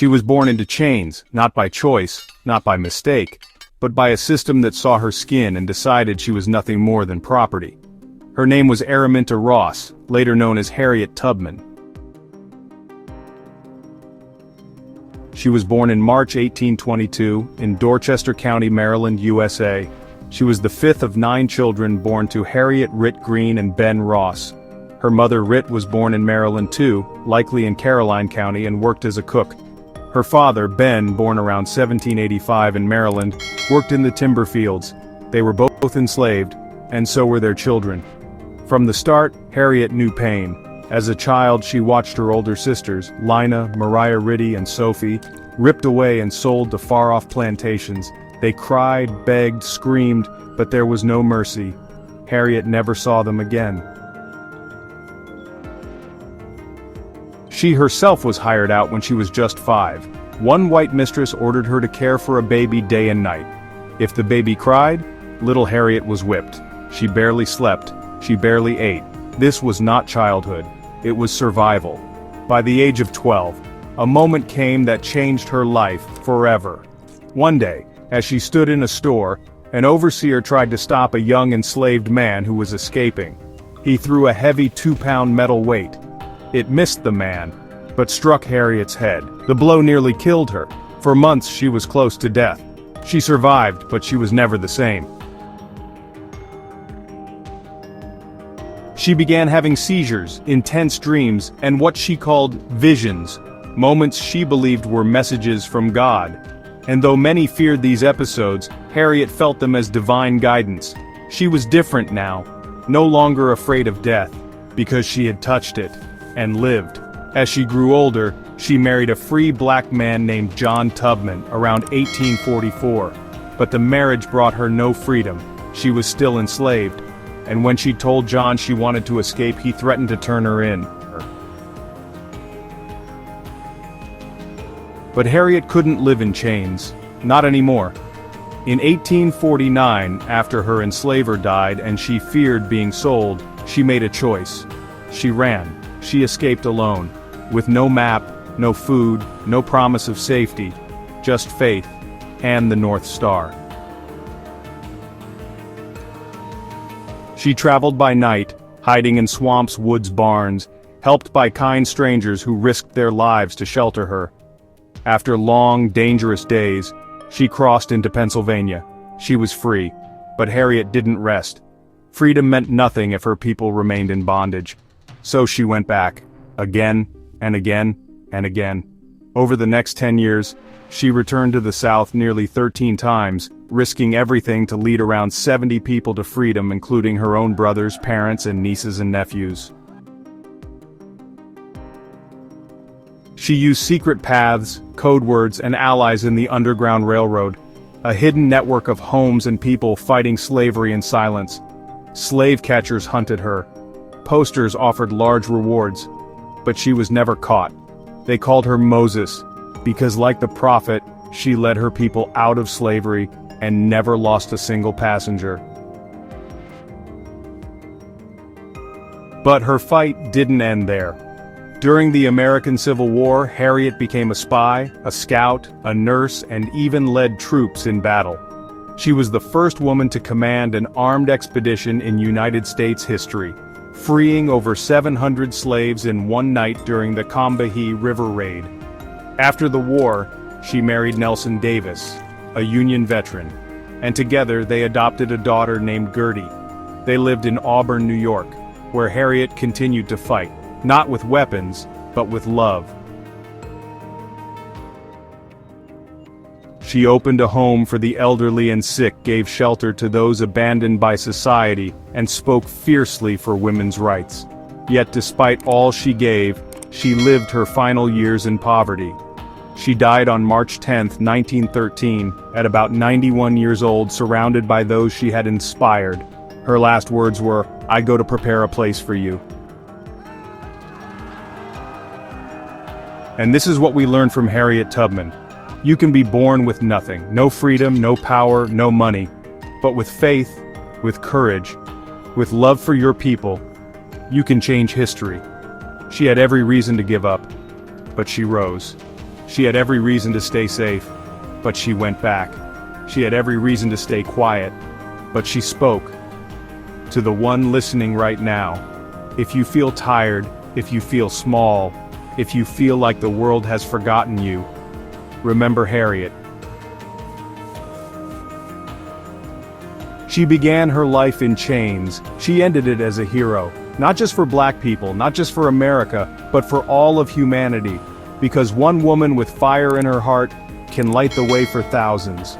She was born into chains, not by choice, not by mistake, but by a system that saw her skin and decided she was nothing more than property. Her name was Araminta Ross, later known as Harriet Tubman. She was born in March 1822 in Dorchester County, Maryland, USA. She was the fifth of 9 children born to Harriet Ritt Green and Ben Ross. Her mother Ritt was born in Maryland too, likely in Caroline County, and worked as a cook. Her father, Ben, born around 1785 in Maryland, worked in the timber fields. They were both enslaved, and so were their children. From the start, Harriet knew pain. As a child, she watched her older sisters, Lina, Mariah Ritty, and Sophie, ripped away and sold to far-off plantations. They cried, begged, screamed, but there was no mercy. Harriet never saw them again. She herself was hired out when she was just 5. One white mistress ordered her to care for a baby day and night. If the baby cried, little Harriet was whipped. She barely slept. She barely ate. This was not childhood. It was survival. By the age of 12, a moment came that changed her life forever. One day, as she stood in a store, an overseer tried to stop a young enslaved man who was escaping. He threw a heavy 2-pound metal weight. It missed the man, but struck Harriet's head. The blow nearly killed her. For months she was close to death. She survived, but she was never the same. She began having seizures, intense dreams, and what she called visions, moments she believed were messages from God. And though many feared these episodes, Harriet felt them as divine guidance. She was different now, no longer afraid of death, because she had touched it, and lived. As she grew older, she married a free black man named John Tubman around 1844. But the marriage brought her no freedom. She was still enslaved. And when she told John she wanted to escape, he threatened to turn her in. But Harriet couldn't live in chains. Not anymore. In 1849, after her enslaver died and she feared being sold, she made a choice. She ran. She escaped alone. With no map, no food, no promise of safety. Just faith, and the North Star. She traveled by night, hiding in swamps, woods, barns, helped by kind strangers who risked their lives to shelter her. After long, dangerous days, she crossed into Pennsylvania. She was free, but Harriet didn't rest. Freedom meant nothing if her people remained in bondage. So she went back, again, and again, and again. Over the next 10 years, she returned to the South nearly 13 times, risking everything to lead around 70 people to freedom, including her own brothers, parents, and nieces and nephews. She used secret paths, code words, and allies in the Underground Railroad, a hidden network of homes and people fighting slavery in silence. Slave catchers hunted her. Posters offered large rewards, but she was never caught. They called her Moses, because like the prophet, she led her people out of slavery and never lost a single passenger. But her fight didn't end there. During the American Civil War, Harriet became a spy, a scout, a nurse, and even led troops in battle. She was the first woman to command an armed expedition in United States history, freeing over 700 slaves in one night during the Combahee River Raid. After the war, she married Nelson Davis, a Union veteran, and together they adopted a daughter named Gertie. They lived in Auburn, New York, where Harriet continued to fight, not with weapons, but with love. She opened a home for the elderly and sick, gave shelter to those abandoned by society, and spoke fiercely for women's rights. Yet despite all she gave, she lived her final years in poverty. She died on March 10, 1913, at about 91 years old, surrounded by those she had inspired. Her last words were, "I go to prepare a place for you." And this is what we learned from Harriet Tubman. You can be born with nothing, no freedom, no power, no money. But with faith, with courage, with love for your people, you can change history. She had every reason to give up, but she rose. She had every reason to stay safe, but she went back. She had every reason to stay quiet, but she spoke. To the one listening right now, if you feel tired, if you feel small, if you feel like the world has forgotten you, remember Harriet. She began her life in chains. She ended it as a hero, not just for black people, not just for America, but for all of humanity, because one woman with fire in her heart can light the way for thousands.